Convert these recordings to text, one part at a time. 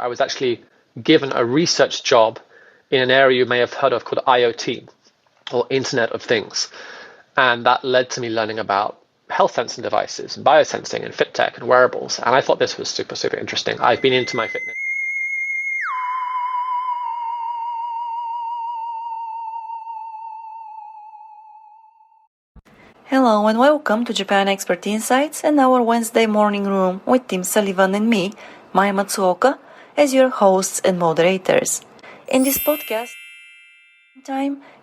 I was actually given a research job in an area you may have heard of called IoT, or Internet of Things. And that led to me learning about health sensing devices and biosensing and fit tech and wearables. And I thought this was super, super interesting. I've been into my fitness. Hello and welcome to Japan Expert Insights and our Wednesday morning room with Tim Sullivan and me, Maya Matsuoka, as your hosts and moderators. In this podcast,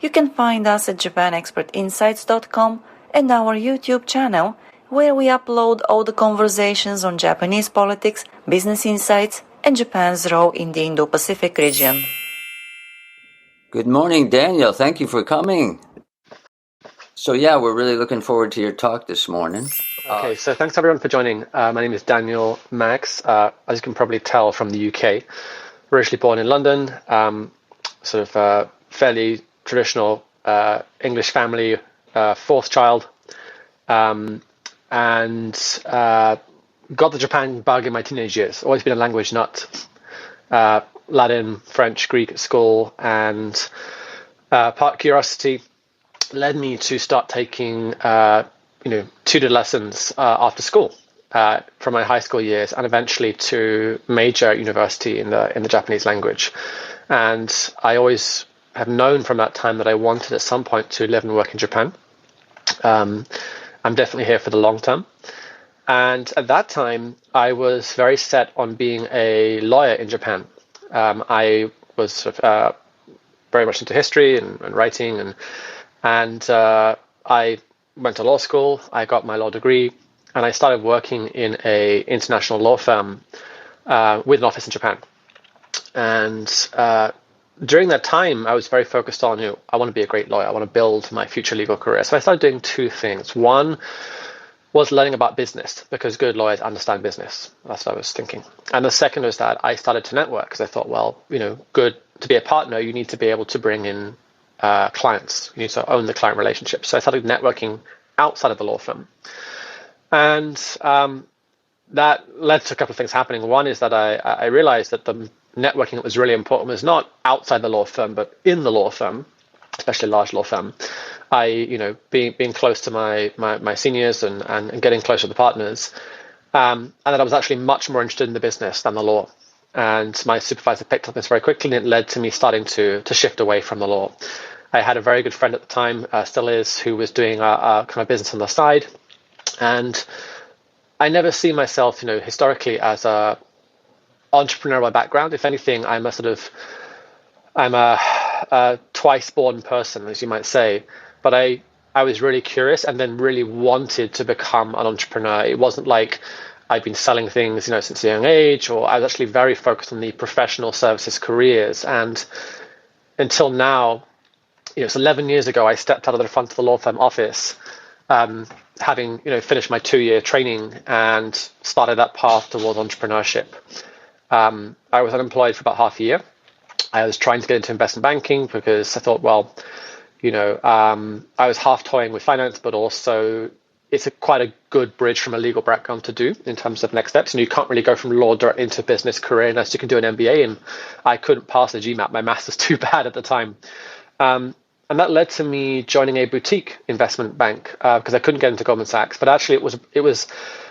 you can find us at japanexpertinsights.com and our YouTube channel, where we upload all the conversations on Japanese politics, business insights, and Japan's role in the Indo-Pacific region. Good morning, Daniel. Thank you for coming. So we're really looking forward to your talk this morning. Okay, so thanks everyone for joining. My name is Daniel Maggs. As you can probably tell from the UK, originally born in London, sort of fairly traditional English family, fourth child, and got the Japan bug in my teenage years. Always been a language nut, Latin, French, Greek at school, and part curiosity led me to start taking tutored lessons after school from my high school years, and eventually to major at university in the Japanese language. And I always have known from that time that I wanted at some point to live and work in Japan. I'm definitely here for the long term. And at that time, I was very set on being a lawyer in Japan. I was sort of, very much into history and writing, and I went to law school. I got my law degree, and I started working in a international law firm with an office in Japan. And during that time, I was very focused on, I want to be a great lawyer. I want to build my future legal career. So I started doing two things. One was learning about business, because good lawyers understand business. That's what I was thinking. And the second was that I started to network, because I thought, well, good to be a partner, you need to be able to bring in clients. You need to own the client relationship. So I started networking outside of the law firm. And that led to a couple of things happening. One is that I realized that the networking that was really important was not outside the law firm, but in the law firm, especially a large law firm. Being close to my seniors and getting close to the partners, and that I was actually much more interested in the business than the law. And my supervisor picked up this very quickly, and it led to me starting to shift away from the law. I had a very good friend at the time, still is, who was doing a kind of business on the side. And I never see myself, historically as a entrepreneur by background. If anything, I'm a twice born person, as you might say. But I was really curious and then really wanted to become an entrepreneur. It wasn't like I've been selling things, since a young age, or I was actually very focused on the professional services careers. And until now, it's 11 years ago, I stepped out of the front of the law firm office, having, finished my 2-year training and started that path towards entrepreneurship. I was unemployed for about half a year. I was trying to get into investment banking because I thought, well, I was half toying with finance, but also it's quite a good bridge from a legal background to do in terms of next steps. And you can't really go from law direct into business career unless you can do an MBA. And I couldn't pass the GMAT. My maths was too bad at the time. And that led to me joining a boutique investment bank because I couldn't get into Goldman Sachs. But actually, it was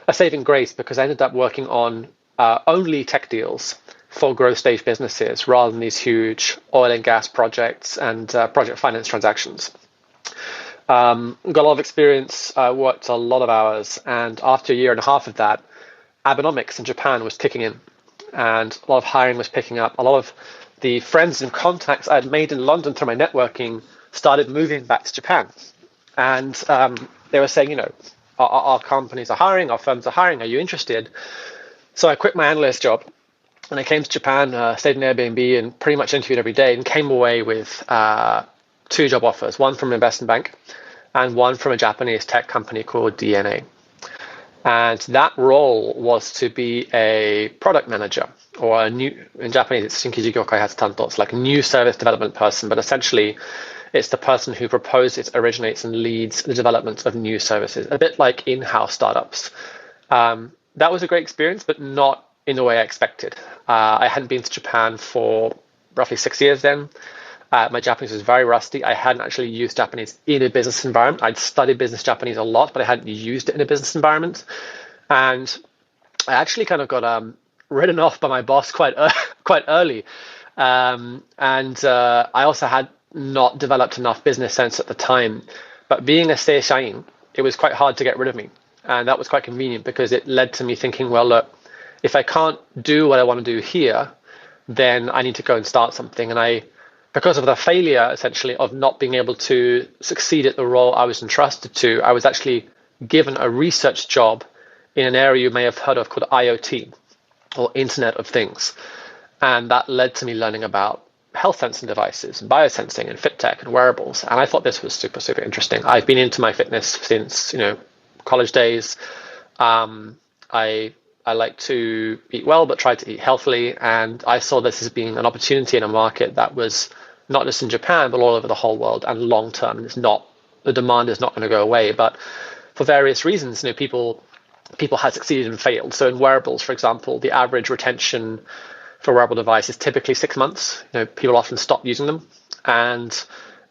a saving grace because I ended up working on only tech deals for growth stage businesses rather than these huge oil and gas projects and project finance transactions. Got a lot of experience, worked a lot of hours, and after a year and a half of that, Abenomics in Japan was kicking in, and a lot of hiring was picking up. A lot of the friends and contacts I had made in London through my networking started moving back to Japan, and they were saying, our companies are hiring, our firms are hiring, are you interested? So I quit my analyst job, and I came to Japan, stayed in Airbnb, and pretty much interviewed every day, and came away with 2 job offers, one from an investment bank and one from a Japanese tech company called DNA. And that role was to be a product manager, or in Japanese, it's Shinkiji Gyokai Hatsutanto. It's like a new service development person, but essentially it's the person who proposes, originates, and leads the development of new services, a bit like in-house startups. That was a great experience, but not in the way I expected. I hadn't been to Japan for roughly 6 years then. My Japanese was very rusty. I hadn't actually used Japanese in a business environment. I'd studied business Japanese a lot, but I hadn't used it in a business environment. And I actually kind of got written off by my boss quite early. I also had not developed enough business sense at the time. But being a seishain, it was quite hard to get rid of me. And that was quite convenient because it led to me thinking, well, look, if I can't do what I want to do here, then I need to go and start something. And because of the failure, essentially, of not being able to succeed at the role I was entrusted to, I was actually given a research job in an area you may have heard of called IoT, or Internet of Things. And that led to me learning about health sensing devices and biosensing and fit tech and wearables. And I thought this was super, super interesting. I've been into my fitness since, college days. I like to eat well, but try to eat healthily. And I saw this as being an opportunity in a market that was not just in Japan, but all over the whole world and long term. The demand is not going to go away. But for various reasons, people have succeeded and failed. So in wearables, for example, the average retention for wearable device is typically 6 months. People often stop using them. And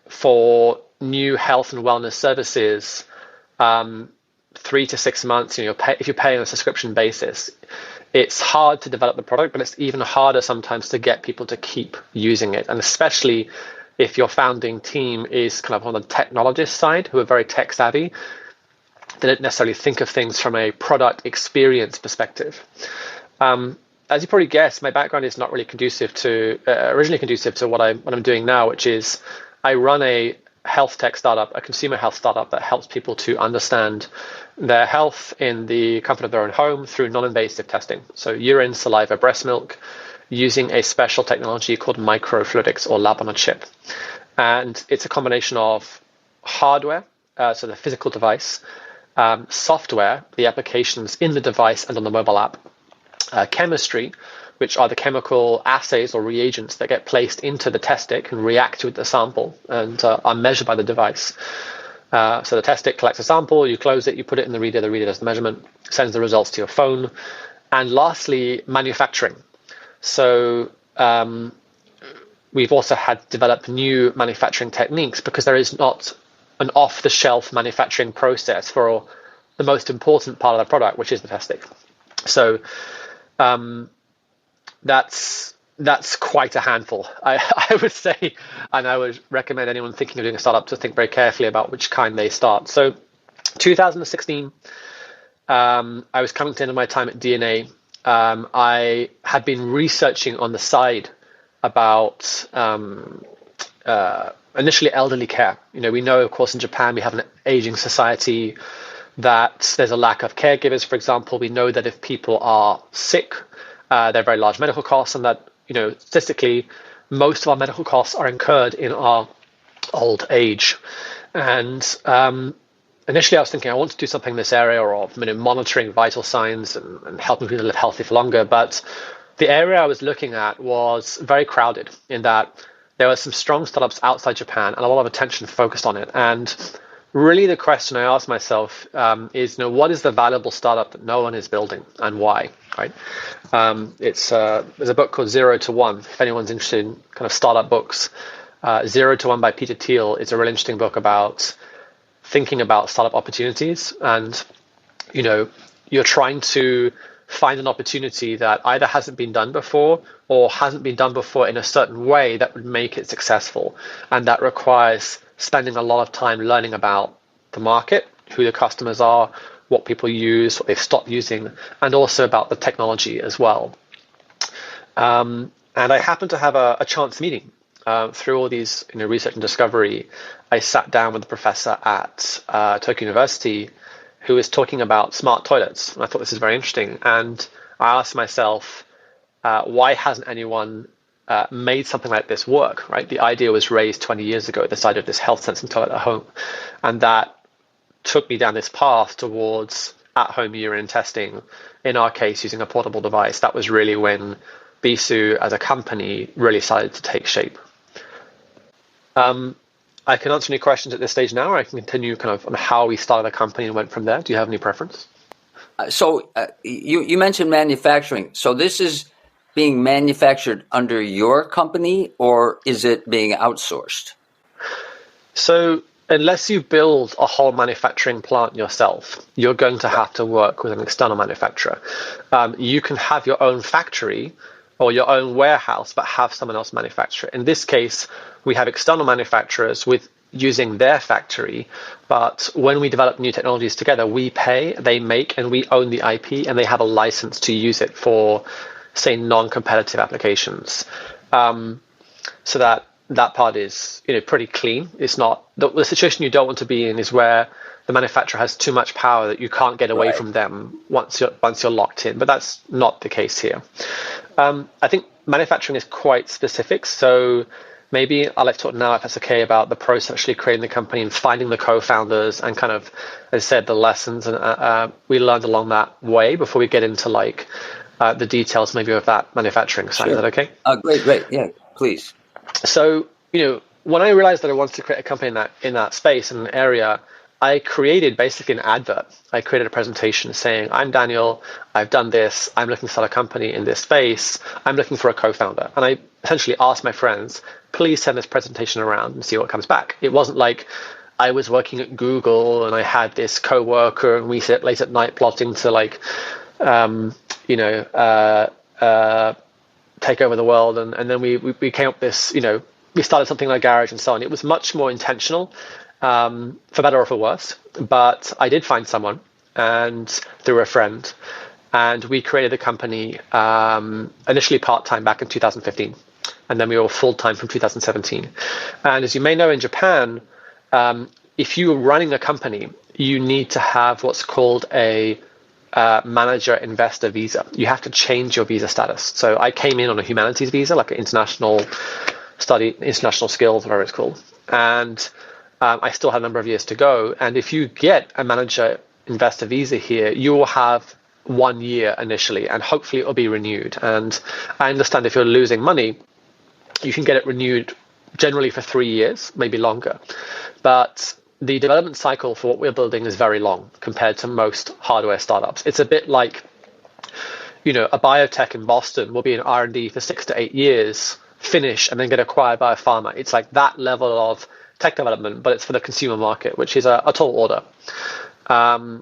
for new health and wellness services, 3 to 6 months, if you're paying on a subscription basis, it's hard to develop the product, but it's even harder sometimes to get people to keep using it. And especially if your founding team is kind of on the technologist side, who are very tech savvy, they don't necessarily think of things from a product experience perspective. As you probably guessed, my background is not really originally conducive to what I'm doing now, which is I run a health tech startup, a consumer health startup that helps people to understand their health in the comfort of their own home through non-invasive testing. So urine, saliva, breast milk, using a special technology called microfluidics, or lab on a chip. And it's a combination of hardware, so the physical device, software, the applications in the device and on the mobile app, chemistry, which are the chemical assays or reagents that get placed into the test stick and react with the sample and are measured by the device. So the test stick collects a sample, you close it, you put it in the reader does the measurement, sends the results to your phone. And lastly, manufacturing. So we've also had developed new manufacturing techniques because there is not an off-the-shelf manufacturing process for the most important part of the product, which is the test stick. So that's quite a handful, I would say, and I would recommend anyone thinking of doing a startup to think very carefully about which kind they start. So 2016, I was coming to the end of my time at DNA. I had been researching on the side about initially elderly care. We know, of course, in Japan we have an aging society, that there's a lack of caregivers, for example. We know that if people are sick, there are very large medical costs, and that, statistically, most of our medical costs are incurred in our old age. And initially I was thinking I want to do something in this area of monitoring vital signs and helping people live healthy for longer. But the area I was looking at was very crowded in that there were some strong startups outside Japan and a lot of attention focused on it. And really the question I asked myself is, what is the valuable startup that no one is building and why, right? There's a book called 0 to 1. If anyone's interested in kind of startup books, 0 to 1 by Peter Thiel is a really interesting book about thinking about startup opportunities. And, you're trying to find an opportunity that either hasn't been done before or hasn't been done before in a certain way that would make it successful. And that requires spending a lot of time learning about the market, who the customers are, what people use, what they've stopped using, and also about the technology as well. And I happened to have a chance meeting through all these research and discovery. I sat down with a professor at Tokyo University who was talking about smart toilets. And I thought this is very interesting. And I asked myself, why hasn't anyone made something like this work, right? The idea was raised 20 years ago at the side of this health sensing toilet at home. And that took me down this path towards at-home urine testing, in our case, using a portable device. That was really when BISU as a company really started to take shape. I can answer any questions at this stage now, or I can continue kind of on how we started the company and went from there. Do you have any preference? You mentioned manufacturing. So this is being manufactured under your company, or is it being outsourced? So unless you build a whole manufacturing plant yourself, you're going to have to work with an external manufacturer. You can have your own factory or your own warehouse, but have someone else manufacture it. In this case, we have external manufacturers with using their factory, but when we develop new technologies together, we pay, they make, and we own the IP, and they have a license to use it for, say, non-competitive applications. So that part is pretty clean. It's not the situation you don't want to be in is where the manufacturer has too much power that you can't get away from them once you're locked in. But that's not the case here. I think manufacturing is quite specific. So maybe I'll let you talk now, if that's okay, about the process of actually creating the company and finding the co-founders and kind of, as I said, the lessons and we learned along that way before we get into like the details maybe of that manufacturing side. Sure. Is that okay? Great. Yeah, please. So, when I realized that I wanted to create a company in that space, in an area, I created basically an advert. I created a presentation saying, I'm Daniel, I've done this, I'm looking to start a company in this space, I'm looking for a co-founder. And I essentially asked my friends, please send this presentation around and see what comes back. It wasn't like I was working at Google and I had this co-worker and we sit late at night plotting to like, take over the world, and then we came up this, we started something in our garage and so on. It was much more intentional, for better or for worse. But I did find someone, and through a friend, and we created the company initially part-time back in 2015, and then we were full-time from 2017. And as you may know, in Japan, if you're running a company, you need to have what's called a manager investor visa. You have to change your visa status. So I came in on a humanities visa, like an international skills, whatever it's called. And I still had a number of years to go. And if you get a manager investor visa here, you will have 1 year initially, and hopefully it will be renewed. And I understand if you're losing money, you can get it renewed generally for 3 years, maybe longer. But the development cycle for what we're building is very long compared to most hardware startups. It's a bit like, a biotech in Boston will be in R&D for 6 to 8 years, finish, and then get acquired by a pharma. It's like that level of tech development, but it's for the consumer market, which is a tall order. I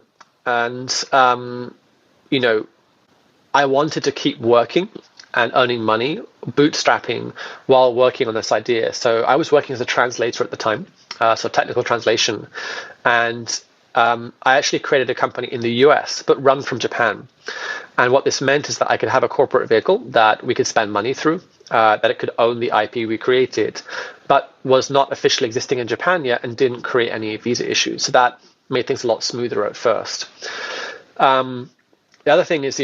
wanted to keep working and earning money, bootstrapping while working on this idea. So I was working as a translator at the time, so technical translation. And I actually created a company in the US, but run from Japan. And what this meant is that I could have a corporate vehicle that we could spend money through, that it could own the IP we created, but was not officially existing in Japan yet and didn't create any visa issues. So that made things a lot smoother at first. The other thing is,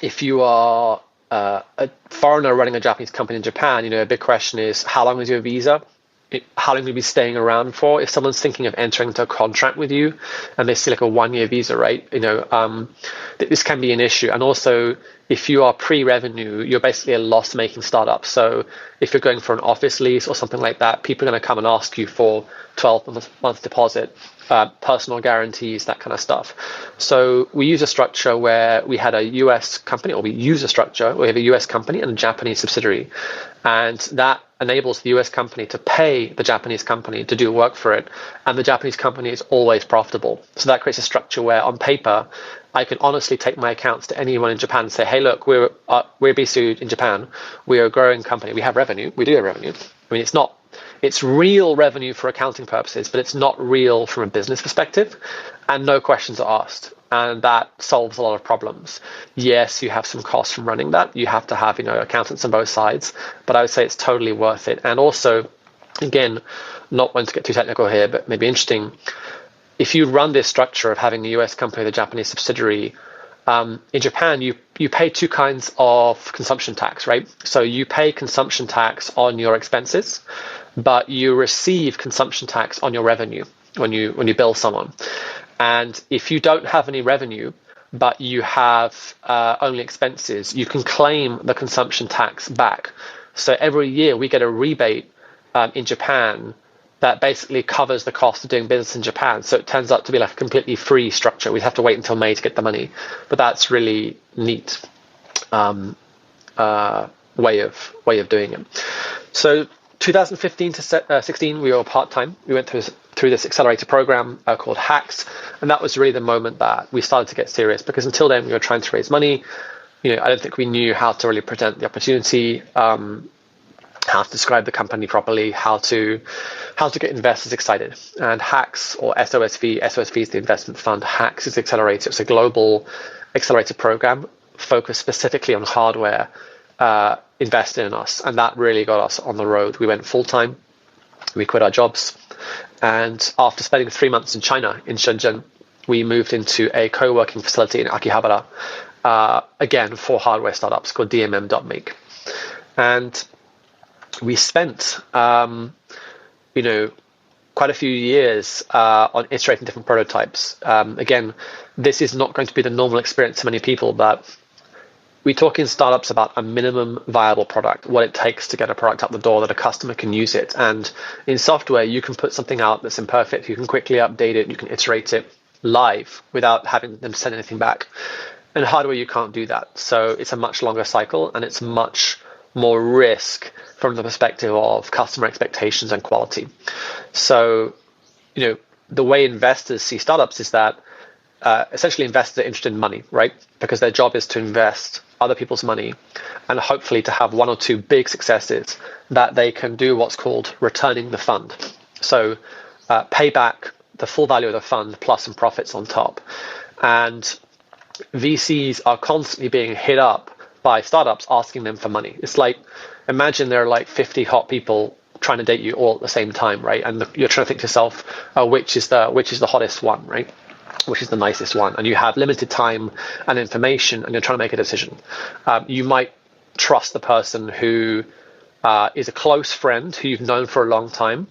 if you are a foreigner running a Japanese company in Japan, a big question is, how long is your visa? How long will you be staying around for? If someone's thinking of entering into a contract with you and they see like a 1 year visa, right? This can be an issue. And also, if you are pre-revenue, you're basically a loss-making startup. So if you're going for an office lease or something like that, people are going to come and ask you for 12-month deposit, personal guarantees, that kind of stuff. So we use a structure where we had a US company, or we use a structure where we have a US company and a Japanese subsidiary. And that enables the US company to pay the Japanese company to do work for it. And the Japanese company is always profitable. So that creates a structure where on paper, I can honestly take my accounts to anyone in Japan and say, hey, look, we're BISU in Japan. We are a growing company. We have revenue. We do have revenue. I mean, it's real revenue for accounting purposes, but it's not real from a business perspective, and no questions are asked. And that solves a lot of problems. Yes, you have some costs from running that. You have to have, accountants on both sides, but I would say it's totally worth it. And also, again, not wanting to get too technical here, but maybe interesting. If you run this structure of having a US company, the Japanese subsidiary, in Japan, you pay two kinds of consumption tax, right? So you pay consumption tax on your expenses, but you receive consumption tax on your revenue when you bill someone. And if you don't have any revenue, but you have only expenses, you can claim the consumption tax back. So every year we get a rebate in Japan that basically covers the cost of doing business in Japan. So it turns out to be like a completely free structure. We have to wait until May to get the money, but that's really neat way of doing it. So 2015 to 16, we were part-time. We went through this accelerator program called Hacks, and that was really the moment that we started to get serious, because until then we were trying to raise money. I don't think we knew how to really present the opportunity, how to describe the company properly, how to get investors excited. And Hacks, or SOSV is the investment fund. Hacks is the accelerator. It's a global accelerator program focused specifically on hardware, invested in us, and that really got us on the road. We went full-time. We quit our jobs, and after spending 3 months in China, in Shenzhen, we moved into a co-working facility in Akihabara, again for hardware startups, called DMM.make. And we spent quite a few years on iterating different prototypes. Again, this is not going to be the normal experience for many people, but we talk in startups about a minimum viable product, what it takes to get a product out the door that a customer can use it. And in software, you can put something out that's imperfect. You can quickly update it. You can iterate it live without having them send anything back. In hardware, you can't do that. So it's a much longer cycle, and it's much more risk from the perspective of customer expectations and quality. So, the way investors see startups is that essentially investors are interested in money, right? Because their job is to invest other people's money and hopefully to have one or two big successes that they can do what's called returning the fund. So pay back the full value of the fund plus some profits on top. And VCs are constantly being hit up by startups asking them for money. It's like, imagine there are like 50 hot people trying to date you all at the same time, right? And you're trying to think to yourself, which is the hottest one, right? Which is the nicest one, and you have limited time and information, and you're trying to make a decision. You might trust the person who is a close friend who you've known for a long time,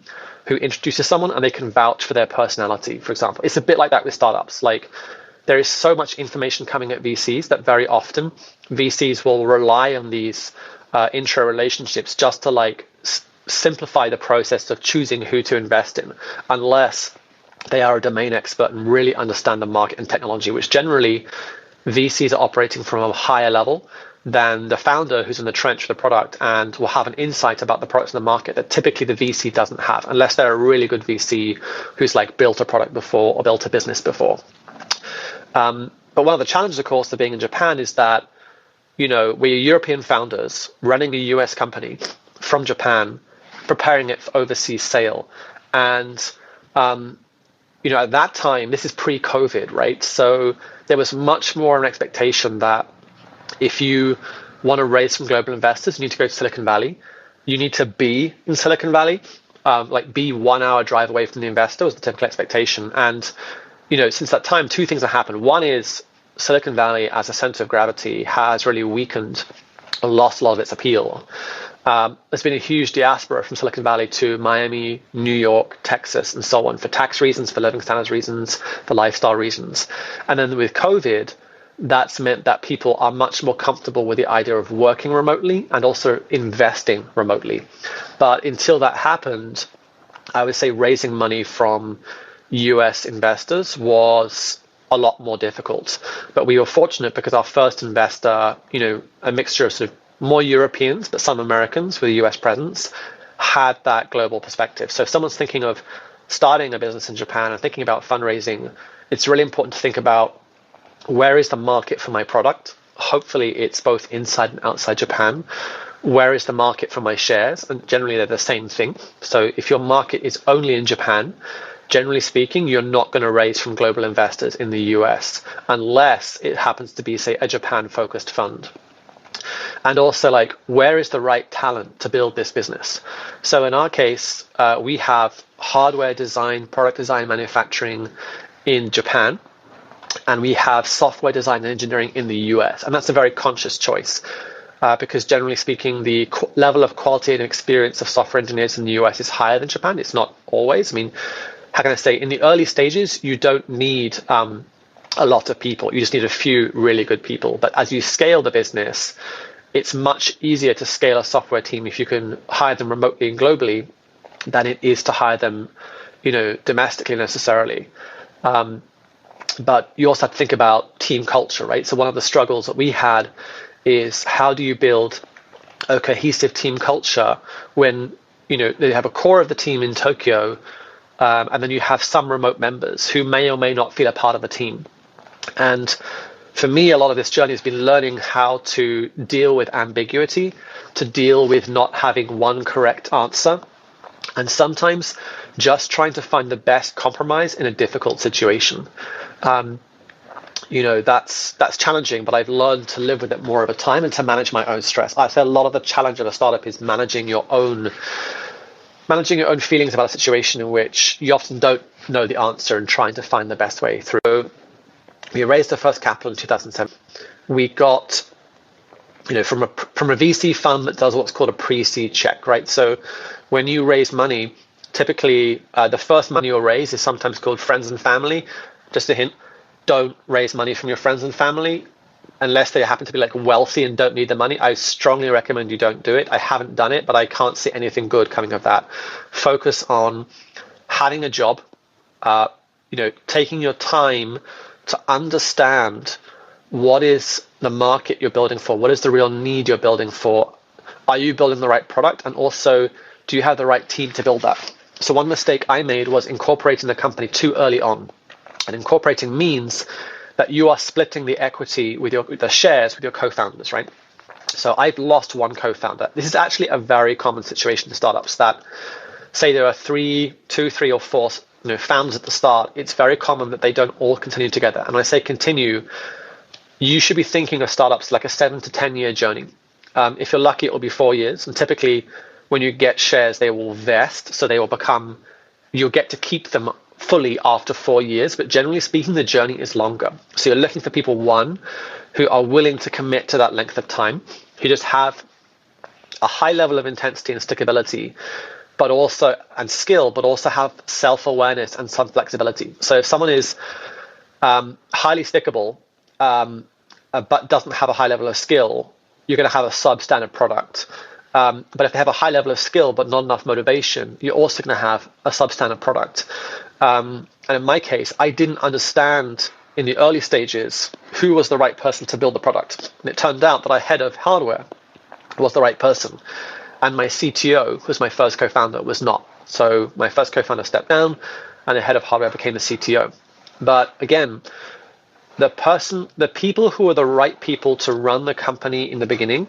who introduces someone and they can vouch for their personality, for example. It's a bit like that with startups. Like, there is so much information coming at VCs that very often VCs will rely on these intro relationships just to simplify the process of choosing who to invest in, unless they are a domain expert and really understand the market and technology, which generally VCs are operating from a higher level than the founder who's in the trench with the product and will have an insight about the products in the market that typically the VC doesn't have, unless they're a really good VC who's built a product before or built a business before. But one of the challenges, of course, of being in Japan is that, we're European founders running a US company from Japan, preparing it for overseas sale. And at that time, this is pre-COVID, right? So there was much more an expectation that if you want to raise from global investors, you need to go to Silicon Valley. You need to be in Silicon Valley, be 1 hour drive away from the investor was the typical expectation. And, since that time, two things have happened. One is Silicon Valley as a center of gravity has really weakened and lost a lot of its appeal. There's been a huge diaspora from Silicon Valley to Miami, New York, Texas, and so on, for tax reasons, for living standards reasons, for lifestyle reasons. And then with COVID, that's meant that people are much more comfortable with the idea of working remotely and also investing remotely. But until that happened, I would say raising money from US investors was a lot more difficult. But we were fortunate because our first investor, a mixture of sort of more Europeans, but some Americans with a US presence, had that global perspective. So if someone's thinking of starting a business in Japan and thinking about fundraising, it's really important to think about, where is the market for my product? Hopefully it's both inside and outside Japan. Where is the market for my shares? And generally they're the same thing. So if your market is only in Japan, generally speaking, you're not going to raise from global investors in the US unless it happens to be, say, a Japan-focused fund. And also, where is the right talent to build this business? So in our case, we have hardware design, product design, manufacturing in Japan, and we have software design and engineering in the US. And that's a very conscious choice. Because generally speaking, the level of quality and experience of software engineers in the US is higher than Japan. It's not always. I mean, how can I say, in the early stages, you don't need a lot of people. You just need a few really good people. But as you scale the business, it's much easier to scale a software team if you can hire them remotely and globally than it is to hire them, domestically necessarily. But you also have to think about team culture, right? So one of the struggles that we had is, how do you build a cohesive team culture when, they have a core of the team in Tokyo, and then you have some remote members who may or may not feel a part of the team. And for me, a lot of this journey has been learning how to deal with ambiguity, to deal with not having one correct answer, and sometimes just trying to find the best compromise in a difficult situation. That's challenging, but I've learned to live with it more over time and to manage my own stress. I say a lot of the challenge of a startup is managing your own feelings about a situation in which you often don't know the answer and trying to find the best way through. We raised the first capital in 2007. We got, from a VC fund that does what's called a pre-seed check, right? So when you raise money, typically the first money you'll raise is sometimes called friends and family. Just a hint, don't raise money from your friends and family unless they happen to be like wealthy and don't need the money. I strongly recommend you don't do it. I haven't done it, but I can't see anything good coming of that. Focus on having a job, taking your time to understand what is the market you're building for, what is the real need you're building for. Are you building the right product? And also, do you have the right team to build that? So one mistake I made was incorporating the company too early on. And incorporating means that you are splitting the equity with the shares with your co-founders, right? So I've lost one co-founder. This is actually a very common situation in startups, that say there are two, three, or four founders at the start. It's very common that they don't all continue together. And when I say continue, you should be thinking of startups like a 7 to 10 year journey. If you're lucky, it will be 4 years. And typically when you get shares, they will vest. So you'll get to keep them fully after 4 years. But generally speaking, the journey is longer. So you're looking for people, one, who are willing to commit to that length of time, who just have a high level of intensity and stickability, but also have self-awareness and some flexibility. So if someone is highly stickable, but doesn't have a high level of skill, you're going to have a substandard product. But if they have a high level of skill but not enough motivation, you're also going to have a substandard product. And in my case, I didn't understand in the early stages who was the right person to build the product. And it turned out that our head of hardware was the right person, and my CTO, who was my first co-founder, was not. So my first co-founder stepped down, and the head of hardware became the CTO. But again, the people who are the right people to run the company in the beginning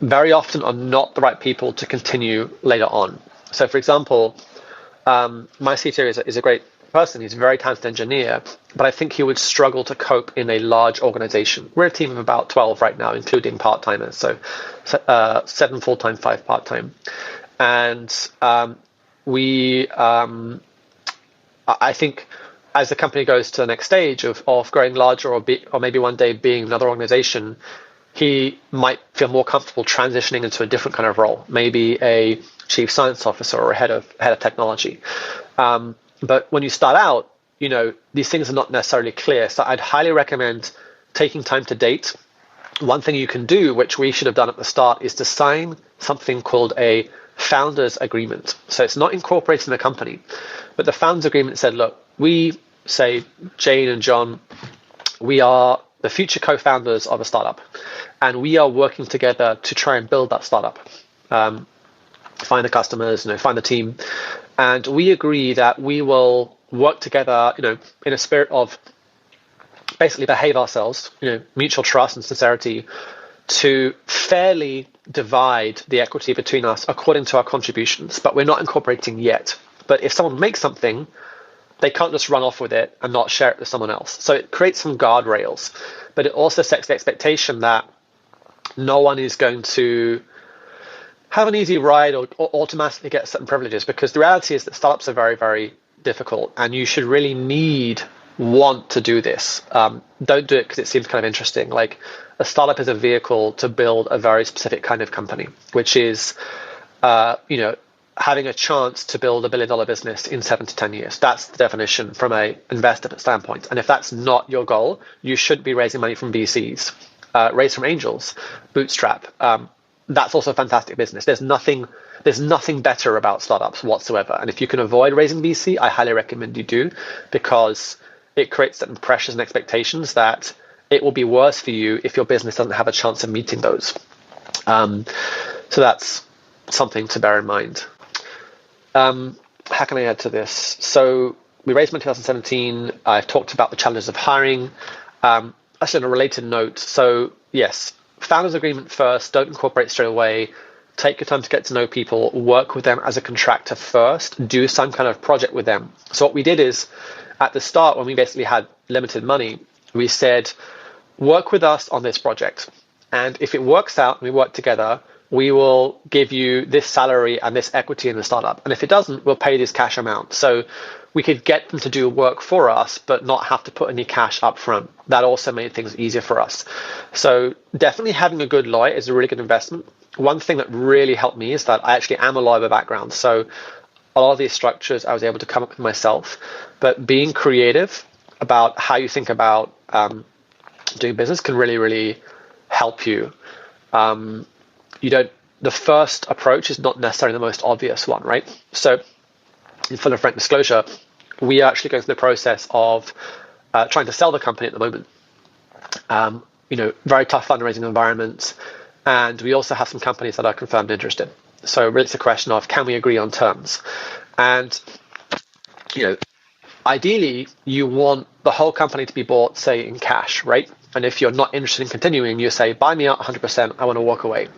very often are not the right people to continue later on. So for example, my CTO is a great person. He's a very talented engineer, but I think he would struggle to cope in a large organization. We're a team of about 12 right now, including part-timers. So 7 full-time, 5 part-time. And I think as the company goes to the next stage of growing larger or maybe one day being another organization, he might feel more comfortable transitioning into a different kind of role, maybe a chief science officer or a head of technology. But when you start out, these things are not necessarily clear. So I'd highly recommend taking time to date. One thing you can do, which we should have done at the start, is to sign something called a founders agreement. So it's not incorporating the company, but the founders agreement said, look, we say Jane and John, we are the future co-founders of a startup, and we are working together to try and build that startup, find the customers, find the team, and we agree that we will work together, in a spirit of basically behave ourselves, mutual trust and sincerity, to fairly divide the equity between us according to our contributions. But we're not incorporating yet. But if someone makes something, they can't just run off with it and not share it with someone else. So it creates some guardrails, but it also sets the expectation that no one is going to have an easy ride or automatically get certain privileges, because the reality is that startups are very, very difficult, and you should really want to do this. Don't do it because it seems kind of interesting. Like, a startup is a vehicle to build a very specific kind of company, which is, having a chance to build $1 billion business in 7 to 10 years. That's the definition from an investor standpoint. And if that's not your goal, you should be raising money from VCs, raise from angels, bootstrap. that's also a fantastic business. There's nothing better about startups whatsoever. And if you can avoid raising VC, I highly recommend you do, because it creates certain pressures and expectations that it will be worse for you if your business doesn't have a chance of meeting those. So that's something to bear in mind. How can I add to this? So we raised money in 2017. I've talked about the challenges of hiring. Actually, on a related note, so yes, founders agreement first, don't incorporate straight away. Take your time to get to know people, work with them as a contractor first, do some kind of project with them. So what we did is, at the start, when we basically had limited money, we said, work with us on this project. And if it works out and we work together, we will give you this salary and this equity in the startup. And if it doesn't, we'll pay this cash amount. So we could get them to do work for us, but not have to put any cash up front. That also made things easier for us. So definitely having a good lawyer is a really good investment. One thing that really helped me is that I actually am a lawyer by background. So a lot of these structures I was able to come up with myself, but being creative about how you think about doing business can really, really help you. The first approach is not necessarily the most obvious one, right? So in full and frank disclosure, we are actually going through the process of trying to sell the company at the moment. Very tough fundraising environment. And we also have some companies that are confirmed interested. So really it's a question of, can we agree on terms? And, ideally you want the whole company to be bought, say, in cash, right? And if you're not interested in continuing, you say, buy me out 100%, I want to walk away.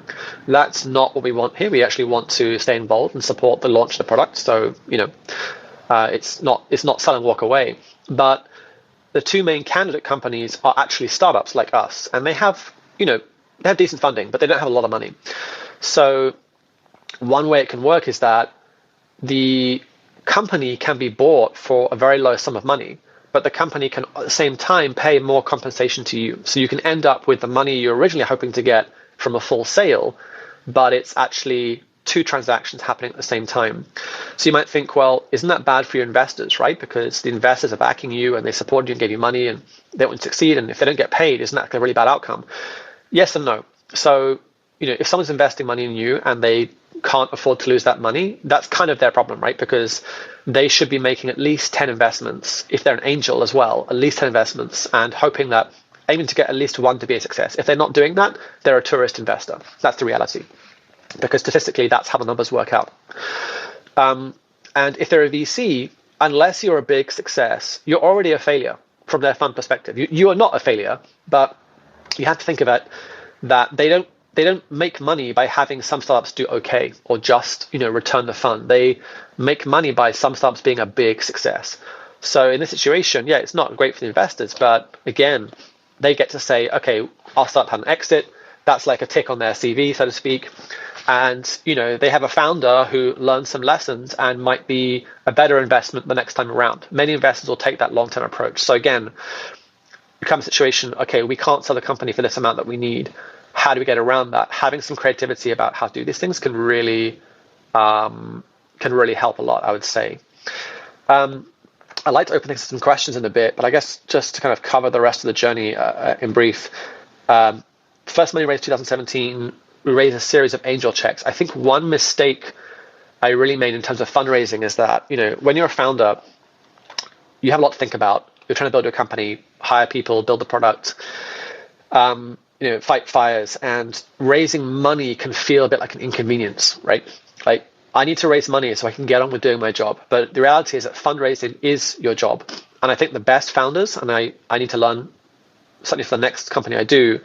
That's not what we want here. We actually want to stay involved and support the launch of the product. So, it's not sell and walk away. But the two main candidate companies are actually startups like us. And they have decent funding, but they don't have a lot of money. So one way it can work is that the company can be bought for a very low sum of money, but the company can at the same time pay more compensation to you. So you can end up with the money you're originally hoping to get from a full sale, but it's actually two transactions happening at the same time. So you might think, well, isn't that bad for your investors, right? Because the investors are backing you and they supported you and gave you money and they want to succeed. And if they don't get paid, isn't that a really bad outcome? Yes and no. So, if someone's investing money in you and they can't afford to lose that money, that's kind of their problem, right? Because they should be making at least 10 investments, if they're an angel as well, at least 10 investments, and aiming to get at least one to be a success. If they're not doing that, they're a tourist investor. That's the reality. Because statistically, that's how the numbers work out. And if they're a VC, unless you're a big success, you're already a failure from their fund perspective. You are not a failure, but you have to think of it that they don't make money by having some startups do okay or just return the fund. They make money by some startups being a big success. So in this situation, it's not great for the investors, but again, they get to say, okay, our startup had an exit. That's like a tick on their CV, so to speak. And they have a founder who learned some lessons and might be a better investment the next time around. Many investors will take that long-term approach. So again, become a situation, okay, we can't sell the company for this amount that we need. How do we get around that? Having some creativity about how to do these things can really help a lot, I would say. I'd like to open things to some questions in a bit, but I guess just to kind of cover the rest of the journey in brief. First money raised 2017, we raised a series of angel checks. I think one mistake I really made in terms of fundraising is that, when you're a founder, you have a lot to think about. You're trying to build your company, hire people, build the product, fight fires, and raising money can feel a bit like an inconvenience, right? Like, I need to raise money so I can get on with doing my job. But the reality is that fundraising is your job. And I think the best founders, and I need to learn, certainly for the next company I do,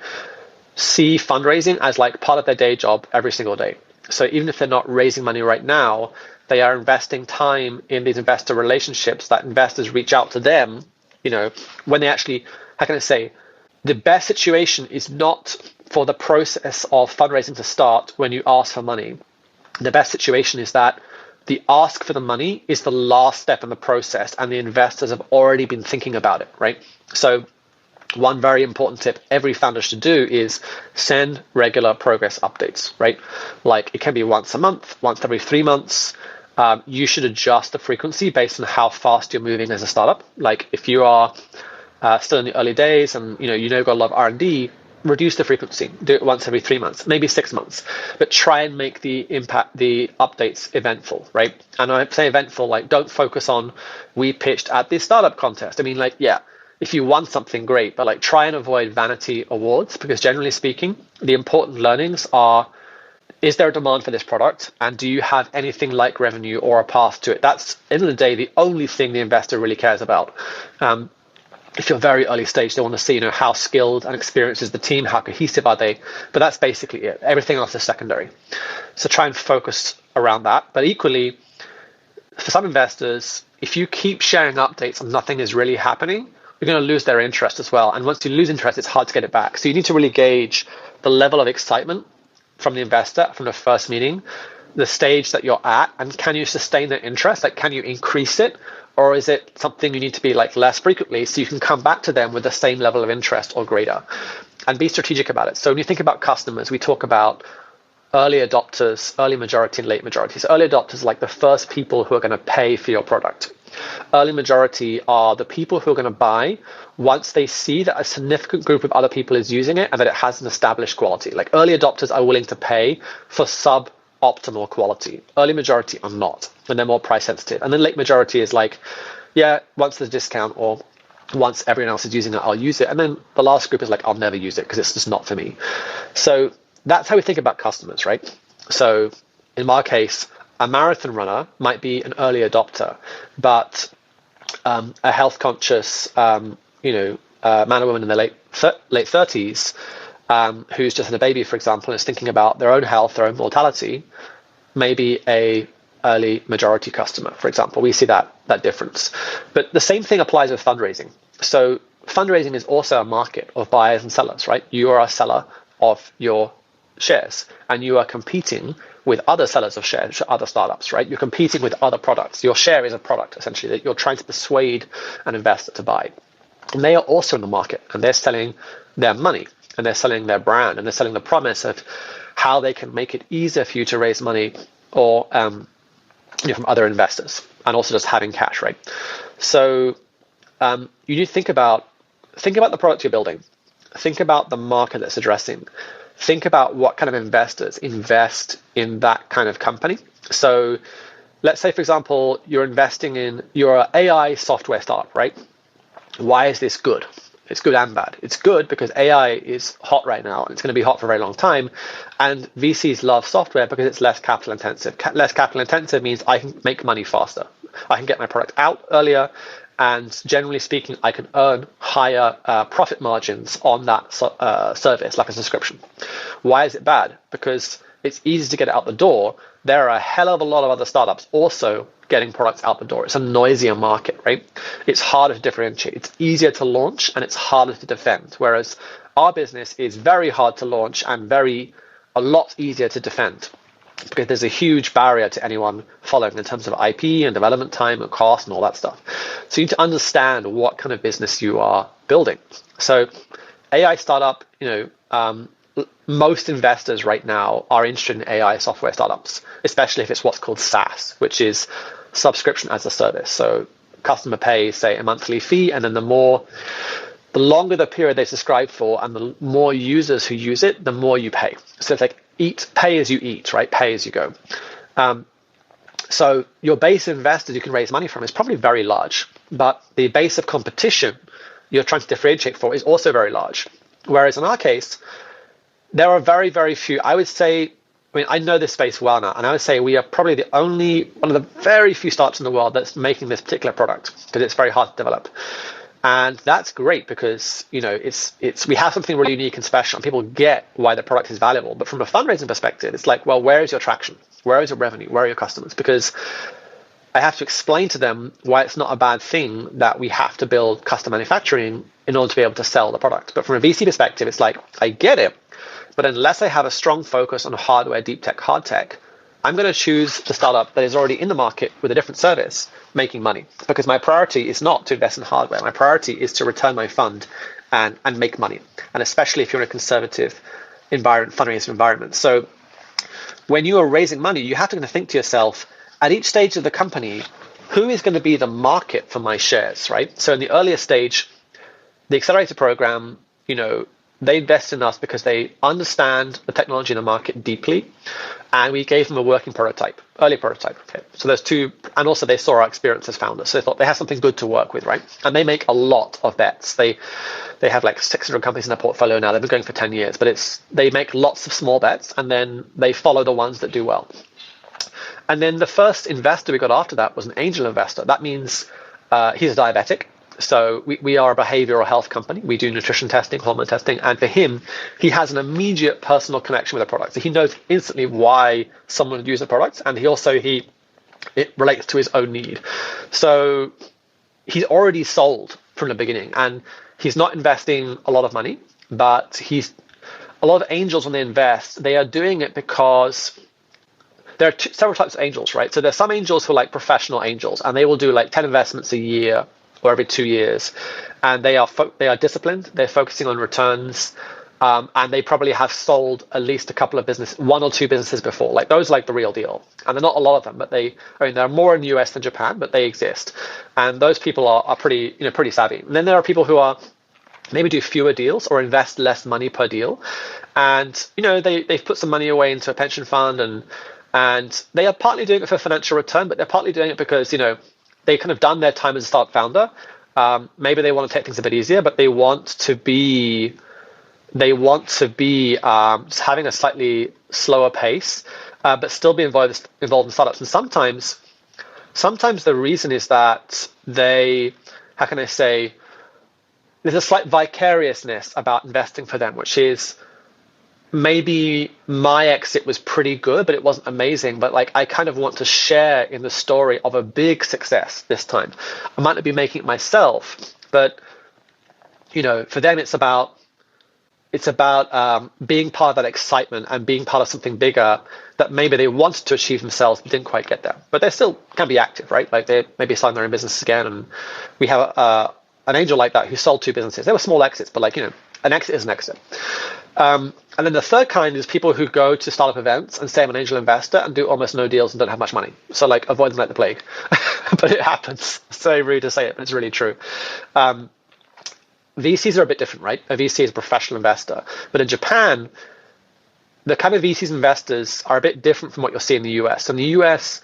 see fundraising as like part of their day job every single day. So even if they're not raising money right now, they are investing time in these investor relationships that investors reach out to them, when they actually, how can I say, the best situation is not for the process of fundraising to start when you ask for money. The best situation is that the ask for the money is the last step in the process and the investors have already been thinking about it, right? So one very important tip every founder should do is send regular progress updates, right? Like it can be once a month, once every 3 months. You should adjust the frequency based on how fast you're moving as a startup. Like if you are still in the early days and you've got a lot of R&D, reduce the frequency, do it once every 3 months, maybe 6 months, but try and make the updates eventful, right? And I say eventful, like don't focus on we pitched at this startup contest. I mean, like, yeah, if you won something, great, but like try and avoid vanity awards, because generally speaking, the important learnings are, is there a demand for this product? And do you have anything like revenue or a path to it? That's, at the end of the day, the only thing the investor really cares about. If you're very early stage, they want to see, how skilled and experienced is the team, how cohesive are they? But that's basically it. Everything else is secondary. So try and focus around that. But equally, for some investors, if you keep sharing updates and nothing is really happening, you're going to lose their interest as well. And once you lose interest, it's hard to get it back. So you need to really gauge the level of excitement from the investor from the first meeting, the stage that you're at, and can you sustain that interest? Like, can you increase it? Or is it something you need to be like less frequently so you can come back to them with the same level of interest or greater? And be strategic about it. So when you think about customers, we talk about early adopters, early majority and late majority. So early adopters are like the first people who are going to pay for your product. Early majority are the people who are going to buy once they see that a significant group of other people is using it and that it has an established quality. Like early adopters are willing to pay for suboptimal quality. Early majority are not, and they're more price sensitive. And then late majority is like, yeah, once there's a discount or once everyone else is using it, I'll use it. And then the last group is like, I'll never use it because it's just not for me. So that's how we think about customers, right? So in my case, a marathon runner might be an early adopter, but a health conscious, man or woman in their late 30s, who's just had a baby, for example, and is thinking about their own health, their own mortality, maybe a early majority customer, for example. We see that difference. But the same thing applies with fundraising. So fundraising is also a market of buyers and sellers, right? You are a seller of your shares, and you are competing with other sellers of shares, other startups, right? You're competing with other products. Your share is a product, essentially, that you're trying to persuade an investor to buy. And they are also in the market, and they're selling their money, and they're selling their brand, and they're selling the promise of how they can make it easier for you to raise money or from other investors, and also just having cash, right? So you need to think about the product you're building. Think about the market that's addressing. Think about what kind of investors invest in that kind of company. So let's say, for example, you're investing in your AI software startup, right? Why is this good? It's good and bad. It's good because AI is hot right now, and it's going to be hot for a very long time. And VCs love software because it's less capital intensive. Less capital intensive means I can make money faster. I can get my product out earlier. And generally speaking, I can earn higher profit margins on that service, like a subscription. Why is it bad? Because it's easy to get it out the door. There are a hell of a lot of other startups also getting products out the door. It's a noisier market, right? It's harder to differentiate. It's easier to launch and it's harder to defend. Whereas our business is very hard to launch and a lot easier to defend, because there's a huge barrier to anyone following in terms of IP and development time and cost and all that stuff. So you need to understand what kind of business you are building. So AI startup, most investors right now are interested in AI software startups, especially if it's what's called SaaS, which is subscription as a service. So customer pays, say, a monthly fee, and then the longer the period they subscribe for and the more users who use it, the more you pay. So it's like pay as you eat, right? Pay as you go. So your base of investors you can raise money from is probably very large, but the base of competition you're trying to differentiate for is also very large. Whereas in our case, there are very, very few. I would say, I know this space well now, and I would say we are probably one of the very few startups in the world that's making this particular product, because it's very hard to develop. And that's great because, we have something really unique and special, and people get why the product is valuable. But from a fundraising perspective, it's like, well, where is your traction? Where is your revenue? Where are your customers? Because I have to explain to them why it's not a bad thing that we have to build custom manufacturing in order to be able to sell the product. But from a VC perspective, it's like, I get it, but unless I have a strong focus on hardware, deep tech, hard tech, I'm going to choose the startup that is already in the market with a different service making money, because my priority is not to invest in hardware. My priority is to return my fund and make money. And especially if you're in a conservative fundraising environment. So when you are raising money, you have to think to yourself, at each stage of the company, who is going to be the market for my shares, right? So in the earlier stage, the accelerator program, they invest in us because they understand the technology in the market deeply, and we gave them a working prototype, early prototype. Okay, so there's two, and also they saw our experience as founders, so they thought they had something good to work with, right? And they make a lot of bets. They have like 600 companies in their portfolio now. They've been going for 10 years, but they make lots of small bets, and then they follow the ones that do well. And then the first investor we got after that was an angel investor. That means he's a diabetic. So we are a behavioral health company. We do nutrition testing, hormone testing, and for him, he has an immediate personal connection with the product. So he knows instantly why someone would use the product, and it relates to his own need. So he's already sold from the beginning, and he's not investing a lot of money, but a lot of angels, when they invest, they are doing it because there are several types of angels, right? So there's some angels who are like professional angels, and they will do like 10 investments a year or every 2 years, and they are disciplined. They're focusing on returns, and they probably have sold at least a couple of one or two businesses before. Like those are like the real deal, and they're not a lot of them, but there are more in the US than Japan, but they exist, and those people are pretty savvy. And then there are people who are maybe do fewer deals or invest less money per deal, and they've put some money away into a pension fund, and they are partly doing it for financial return, but they're partly doing it because they kind of done their time as a startup founder. Maybe they want to take things a bit easier, but they want to be having a slightly slower pace, but still be involved in startups. And sometimes the reason is that how can I say, there's a slight vicariousness about investing for them, which is, maybe my exit was pretty good, but it wasn't amazing. But like, I kind of want to share in the story of a big success this time. I might not be making it myself, but for them, it's about being part of that excitement and being part of something bigger that maybe they wanted to achieve themselves but didn't quite get there. But they still can be active, right? Like they maybe starting their own business again. And we have an angel like that who sold 2 businesses. They were small exits, but like an exit is an exit. And then the third kind is people who go to startup events and say I'm an angel investor and do almost no deals and don't have much money. So like, avoid them like the plague. But it happens. It's very rude to say it, but it's really true. VCs are a bit different, right? A VC is a professional investor. But in Japan, the kind of VCs investors are a bit different from what you'll see in the US. In the US,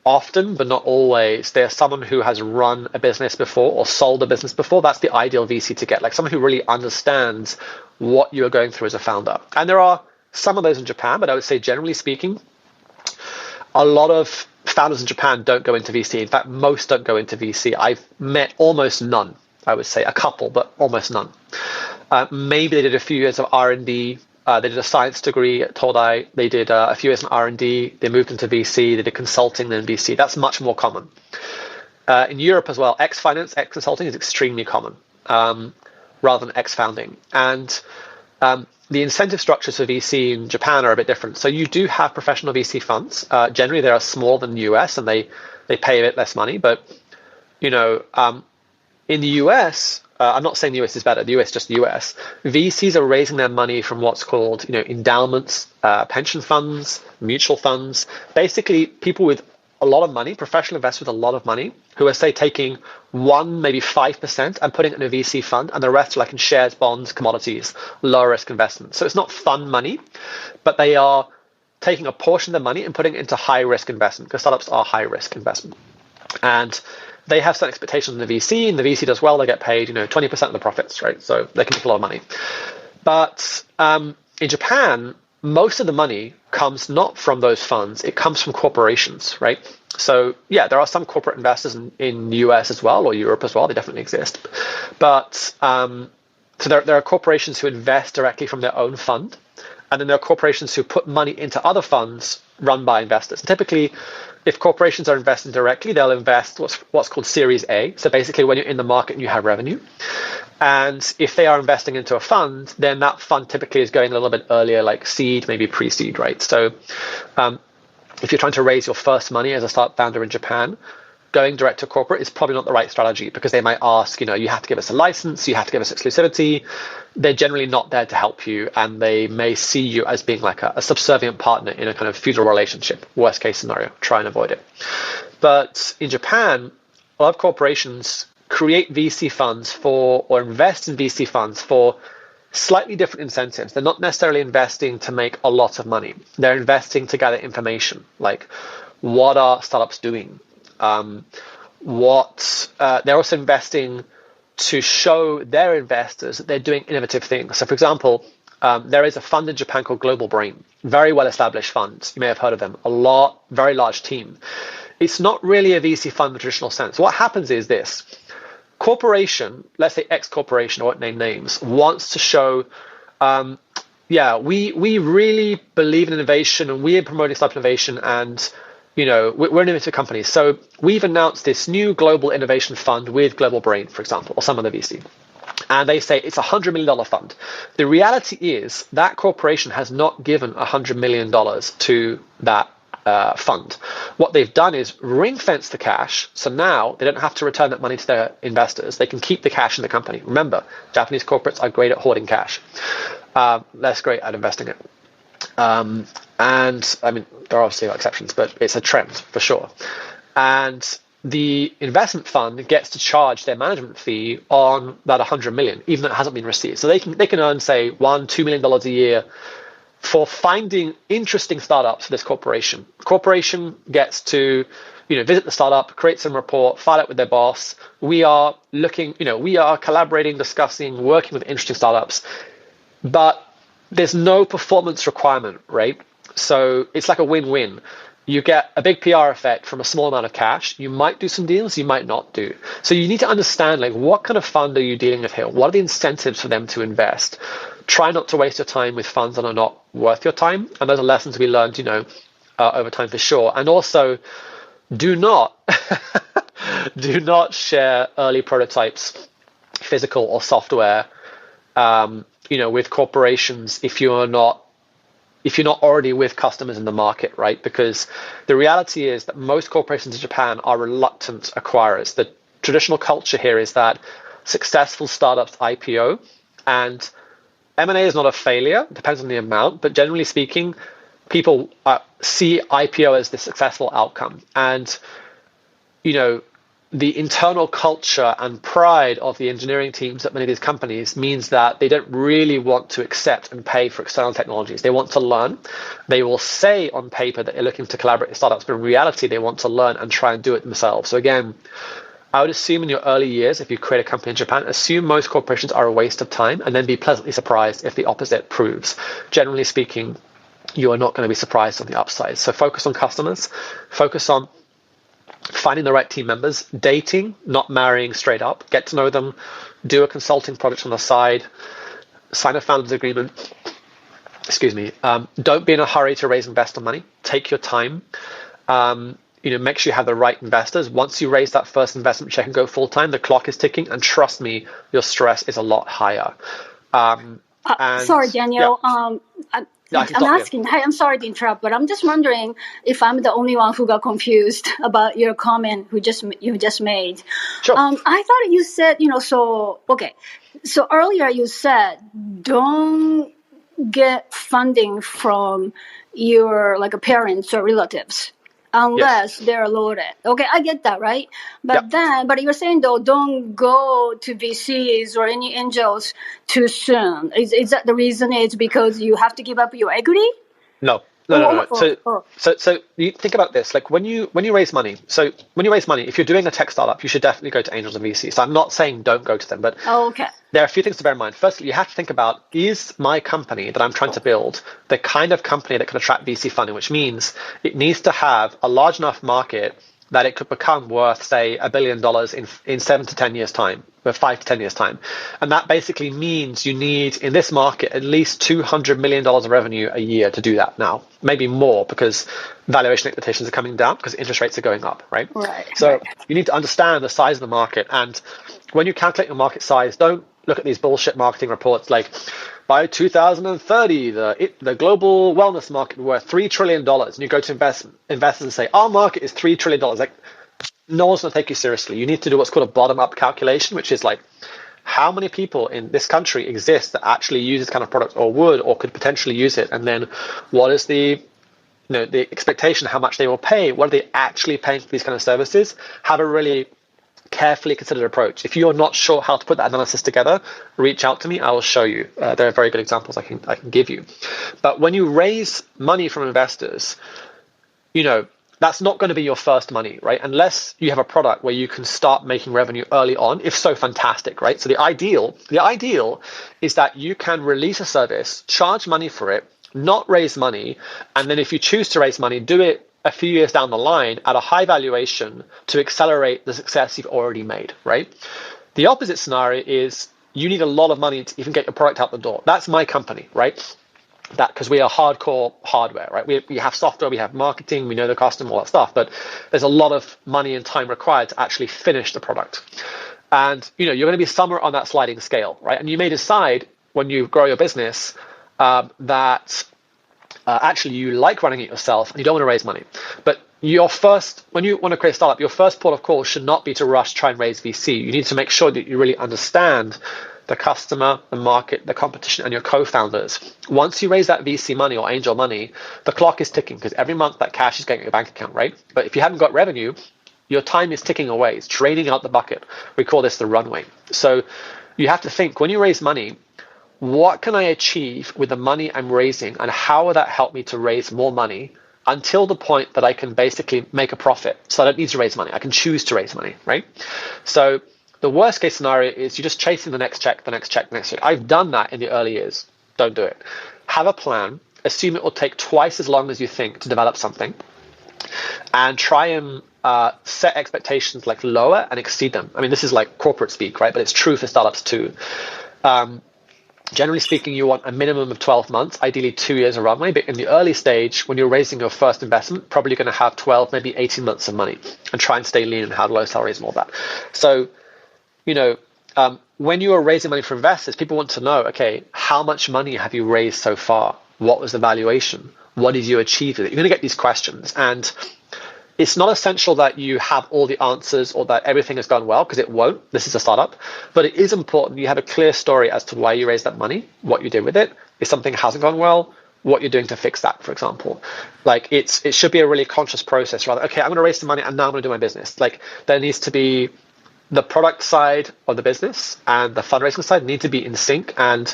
often, but not always, there's someone who has run a business before or sold a business before. That's the ideal VC to get, like someone who really understands what you're going through as a founder. And there are some of those in Japan, but I would say generally speaking, a lot of founders in Japan don't go into VC. In fact, most don't go into VC. I've met almost none, I would say, a couple, but almost none. Maybe they did a few years of R&D. They did a science degree at Todai. They did a few years in R&D. They moved into VC. They did consulting, then VC. That's much more common. In Europe as well, ex-finance, ex-consulting is extremely common, rather than ex-founding. And the incentive structures for VC in Japan are a bit different. So you do have professional VC funds. Generally, they are smaller than the US, and they pay a bit less money. But in the US, I'm not saying the US is better. The US is just the US. VCs are raising their money from what's called, endowments, pension funds, mutual funds. Basically, people with a lot of money, professional investors with a lot of money, who are, say, taking 1, maybe 5% and putting it in a VC fund, and the rest are like in shares, bonds, commodities, lower risk investments. So it's not fun money, but they are taking a portion of the money and putting it into high risk investment, because startups are high risk investment. And they have certain expectations in the VC, and the VC does well, they get paid, 20% of the profits, right? So they can make a lot of money. But in Japan, most of the money comes not from those funds, it comes from corporations, right? So yeah, there are some corporate investors in the US as well, or Europe as well, they definitely exist. But so there are corporations who invest directly from their own fund, and then there are corporations who put money into other funds run by investors. And typically, if corporations are investing directly, they'll invest what's called Series A. So basically, when you're in the market and you have revenue. And if they are investing into a fund, then that fund typically is going a little bit earlier, like seed, maybe pre-seed, right? So if you're trying to raise your first money as a startup founder in Japan, going direct to corporate is probably not the right strategy, because they might ask, you have to give us a license, you have to give us exclusivity. They're generally not there to help you, and they may see you as being like a subservient partner in a kind of feudal relationship. Worst case scenario, try and avoid it. But in Japan, a lot of corporations create VC funds for, or invest in VC funds for slightly different incentives. They're not necessarily investing to make a lot of money. They're investing to gather information, like what are startups doing? They're also investing to show their investors that they're doing innovative things. So, for example, there is a fund in Japan called Global Brain, very well-established fund. You may have heard of them. Very large team. It's not really a VC fund in the traditional sense. What happens is this. Corporation, let's say X corporation, I won't name names, wants to show, we really believe in innovation and we are promoting startup innovation, and we're an innovative company. So we've announced this new global innovation fund with Global Brain, for example, or some other VC. And they say it's $100 million fund. The reality is that corporation has not given $100 million to that fund. What they've done is ring fence the cash, so now they don't have to return that money to their investors. They can keep the cash in the company. Remember, Japanese corporates are great at hoarding cash, less great at investing it. And I mean, there are obviously exceptions, but it's a trend for sure. And the investment fund gets to charge their management fee on that 100 million, even though it hasn't been received. So they can earn, say, $1-2 million a year for finding interesting startups for this corporation. Corporation gets to, visit the startup, create some report, file it with their boss. We are collaborating, discussing, working with interesting startups, but there's no performance requirement, right? So it's like a win-win. You get a big PR effect from a small amount of cash. You might do some deals, you might not do. So you need to understand, what kind of fund are you dealing with here? What are the incentives for them to invest? Try not to waste your time with funds that are not worth your time. And those are lessons we learned, over time for sure. And also, do not share early prototypes, physical or software, with corporations if you're not already with customers in the market, right? Because the reality is that most corporations in Japan are reluctant acquirers. The traditional culture here is that successful startups IPO, and M&A is not a failure, it depends on the amount, but generally speaking, people see IPO as the successful outcome. And, the internal culture and pride of the engineering teams at many of these companies means that they don't really want to accept and pay for external technologies. They want to learn. They will say on paper that they're looking to collaborate with startups, but in reality, they want to learn and try and do it themselves. So again, I would assume in your early years, if you create a company in Japan, assume most corporations are a waste of time, and then be pleasantly surprised if the opposite proves. Generally speaking, you are not going to be surprised on the upside. So focus on customers, focus on finding the right team members, dating, not marrying straight up, get to know them, do a consulting project on the side, sign a founders agreement. Don't be in a hurry to raise investor money. Take your time. Make sure you have the right investors. Once you raise that first investment check and go full time, the clock is ticking, and trust me, your stress is a lot higher. Sorry, Daniel. Yeah. I'm asking. Hey, I'm sorry to interrupt, but I'm just wondering if I'm the only one who got confused about your comment you just made. Sure. I thought you said, okay. So earlier you said don't get funding from your parents or relatives unless they're loaded. Okay, I get that, right? But but you're saying though, don't go to VCs or any angels too soon. Is that the reason? It's because you have to give up your equity? No. So you think about this, when you raise money. So when you raise money, if you're doing a tech startup, you should definitely go to angels and VCs. So I'm not saying don't go to them, but there are a few things to bear in mind. Firstly, you have to think about, is my company that I'm trying to build the kind of company that can attract VC funding, which means it needs to have a large enough market that it could become worth, say, $1 billion in 7 to 10 years' time, or 5 to 10 years' time. And that basically means you need, in this market, at least $200 million of revenue a year to do that now. Maybe more, because valuation expectations are coming down because interest rates are going up, right? So you need to understand the size of the market. And when you calculate your market size, don't look at these bullshit marketing reports like, by 2030, the global wellness market will be worth $3 trillion. And you go to investors and say, our market is $3 trillion. No one's going to take you seriously. You need to do what's called a bottom-up calculation, which is how many people in this country exist that actually use this kind of product or would or could potentially use it? And then what is the expectation, how much they will pay? What are they actually paying for these kind of services? Have a really carefully considered approach. If you're not sure how to put that analysis together, reach out to me. I will show you. There are very good examples I can give you. But when you raise money from investors, that's not going to be your first money, right? Unless you have a product where you can start making revenue early on. If so, fantastic, right? So the ideal is that you can release a service, charge money for it, not raise money, and then if you choose to raise money, do it a few years down the line at a high valuation to accelerate the success you've already made, right? The opposite scenario is you need a lot of money to even get your product out the door. That's my company, right? That because we are hardcore hardware, right? We have software, we have marketing, we know the customer, all that stuff, but there's a lot of money and time required to actually finish the product. And you're going to be somewhere on that sliding scale, right? And you may decide when you grow your business that actually you like running it yourself and you don't want to raise money. But when you want to create a startup, your first port of call should not be to rush, try and raise VC. You need to make sure that you really understand the customer, the market, the competition, and your co-founders. Once you raise that VC money or angel money, the clock is ticking because every month that cash is getting in your bank account, right? But if you haven't got revenue, your time is ticking away. It's draining out the bucket. We call this the runway. So you have to think, when you raise money, what can I achieve with the money I'm raising, and how will that help me to raise more money until the point that I can basically make a profit? So I don't need to raise money. I can choose to raise money, right? So the worst case scenario is you're just chasing the next check, the next check, the next check. I've done that in the early years. Don't do it. Have a plan. Assume it will take twice as long as you think to develop something, and try and set expectations like lower and exceed them. I mean, this is like corporate speak, right? But it's true for startups too. Generally speaking, you want a minimum of 12 months, ideally 2 years of runway. But in the early stage, when you're raising your first investment, probably going to have 12, maybe 18 months of money, and try and stay lean and have low salaries and all that. So, when you are raising money for investors, people want to know, okay, how much money have you raised so far? What was the valuation? What did you achieve with it? You're going to get these questions. And it's not essential that you have all the answers or that everything has gone well, because it won't. This is a startup. But it is important you have a clear story as to why you raised that money, what you did with it. If something hasn't gone well, what you're doing to fix that, for example. Like it should be a really conscious process rather. Okay, I'm going to raise some money and now I'm going to do my business. Like there needs to be the product side of the business and the fundraising side need to be in sync. And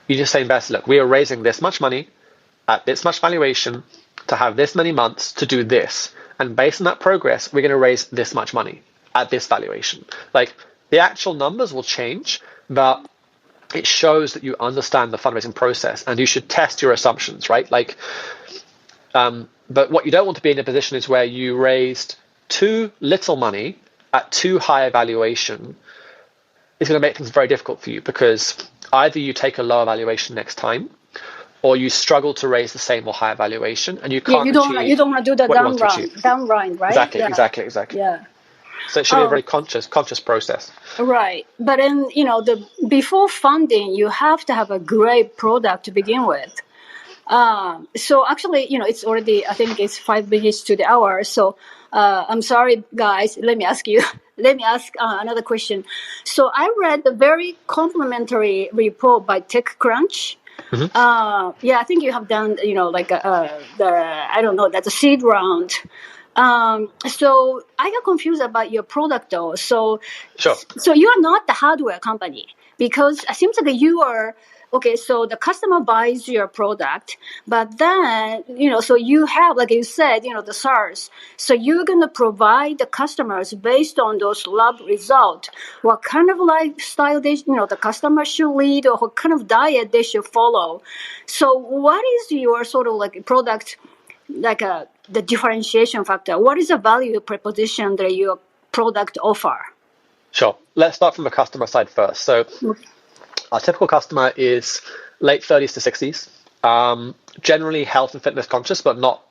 you just say, investors, look, we are raising this much money at this much valuation to have this many months to do this. And based on that progress, we're going to raise this much money at this valuation. Like the actual numbers will change, but it shows that you understand the fundraising process and you should test your assumptions, right? Like, but what you don't want to be in a position is where you raised too little money at too high a valuation. Is going to make things very difficult for you, because either you take a lower valuation next time, or you struggle to raise the same or higher valuation, and you can't you don't want to do the down round, right? Exactly. Yeah. So it should be a very conscious process. Right. But then, before funding, you have to have a great product to begin with. So actually, it's already, I think it's 5 minutes to the hour. So I'm sorry, guys. Let me ask another question. So I read a very complimentary report by TechCrunch. Mm-hmm. I think you have done, that's a seed round. So I got confused about your product though. So, sure. So you are not the hardware company, because it seems like you are, okay, so the customer buys your product, but then, so you have, like you said, the SaaS. So you're going to provide the customers based on those lab results, what kind of lifestyle the customer should lead, or what kind of diet they should follow. So what is your sort of like product, like the differentiation factor? What is the value proposition that your product offer? Sure. Let's start from the customer side first. So our typical customer is late 30s to 60s, generally health and fitness conscious, but not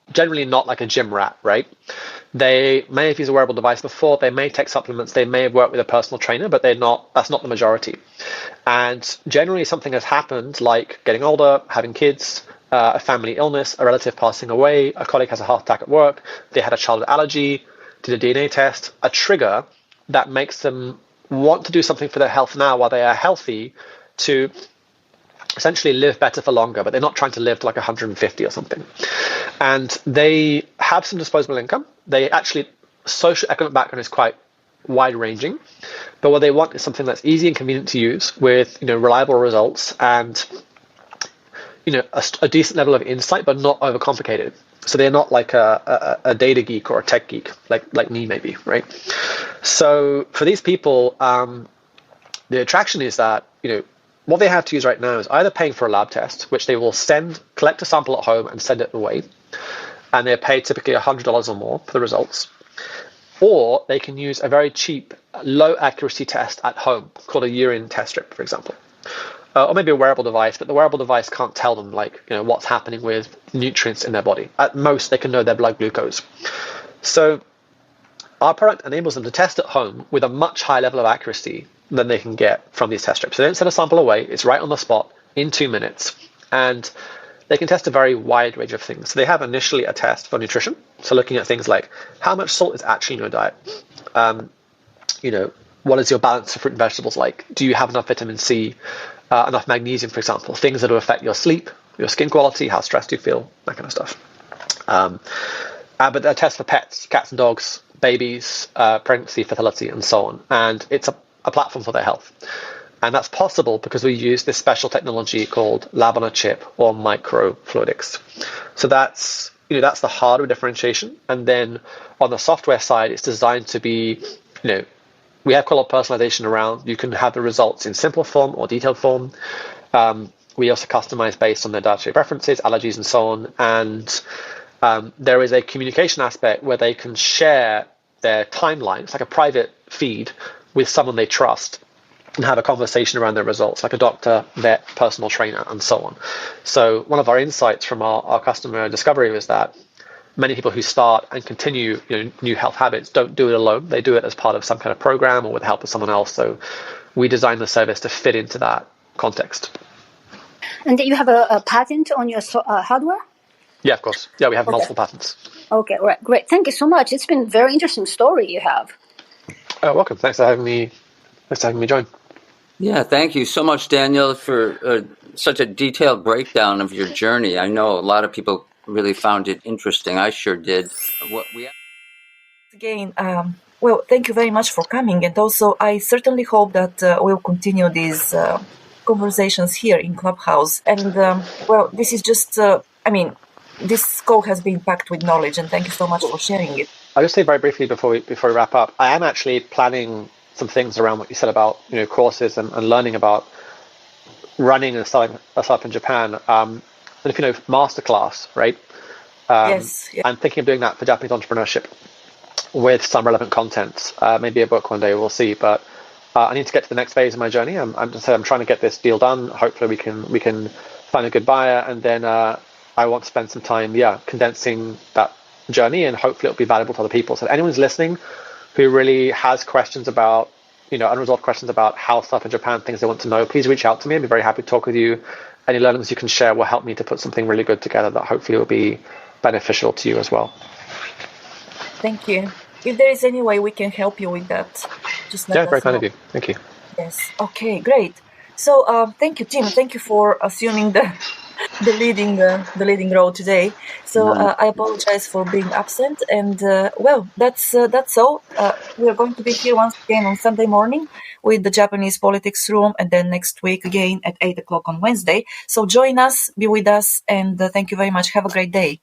like a gym rat, right? They may have used a wearable device before, they may take supplements, they may have worked with a personal trainer, but that's not the majority. And generally something has happened, like getting older, having kids, a family illness, a relative passing away, a colleague has a heart attack at work, they had a childhood allergy, did a DNA test, a trigger that makes them want to do something for their health now while they are healthy, to essentially live better for longer, but they're not trying to live to like 150 or something. And they have some disposable income. They actually, socioeconomic background is quite wide-ranging, but what they want is something that's easy and convenient to use with reliable results and a decent level of insight, but not overcomplicated. So they're not like a data geek or a tech geek like me maybe, right? So for these people, the attraction is that what they have to use right now is either paying for a lab test, which they will collect a sample at home and send it away, and they're paid typically $100 or more for the results, or they can use a very cheap, low accuracy test at home called a urine test strip, for example. Or maybe a wearable device, but the wearable device can't tell them what's happening with nutrients in their body. At most, they can know their blood glucose. So our product enables them to test at home with a much higher level of accuracy than they can get from these test strips. So they don't send a sample away, it's right on the spot in 2 minutes. And they can test a very wide range of things. So they have initially a test for nutrition. So looking at things like how much salt is actually in your diet. What is your balance of fruit and vegetables like? Do you have enough vitamin C? Enough magnesium, for example, things that will affect your sleep, your skin quality, how stressed you feel, that kind of stuff. But a test for pets, cats and dogs, babies, pregnancy, fertility, and so on. And it's a platform for their health. And that's possible because we use this special technology called lab on a chip or microfluidics. So that's the hardware differentiation. And then on the software side, it's designed to be, we have quite a lot of personalization around. You can have the results in simple form or detailed form. We also customize based on their dietary preferences, allergies, and so on. And there is a communication aspect where they can share their timeline. It's like a private feed with someone they trust and have a conversation around their results, like a doctor, vet, personal trainer, and so on. So one of our insights from our customer discovery was that many people who start and continue new health habits don't do it alone. They do it as part of some kind of program or with the help of someone else. So we designed the service to fit into that context. And you have a patent on your hardware? Yeah, of course. Yeah, we have multiple patents. Okay, all right, great. Thank you so much. It's been a very interesting story you have. Oh, welcome. Thanks for having me. Thanks for having me join. Yeah, thank you so much, Daniel, for such a detailed breakdown of your journey. I know a lot of people really found it interesting. I sure did. Again, thank you very much for coming. And also, I certainly hope that we'll continue these conversations here in Clubhouse. And, this is just, this call has been packed with knowledge, and thank you so much for sharing it. I'll just say very briefly before we wrap up, I am actually planning some things around what you said about courses and learning about running and starting a startup in Japan. And if masterclass, right? Yes. Yeah. I'm thinking of doing that for Japanese entrepreneurship with some relevant content. Maybe a book one day, we'll see. But I need to get to the next phase of my journey. I'm trying to get this deal done. Hopefully, we can find a good buyer, and then I want to spend some time, condensing that journey, and hopefully it'll be valuable to other people. So if anyone's listening who really has questions about, unresolved questions about how stuff in Japan, things they want to know, please reach out to me. I'd be very happy to talk with you. Any learnings you can share will help me to put something really good together that hopefully will be beneficial to you as well. Thank you. If there is any way we can help you with that, just let us know. Very kind of you. Thank you. Yes. Okay, great. So thank you, Tim. Thank you for assuming the leading role today. So I apologize for being absent. And that's all. We are going to be here once again on Sunday morning with the Japanese Politics Room, and then next week again at 8 o'clock on Wednesday. So join us, be with us, and thank you very much. Have a great day.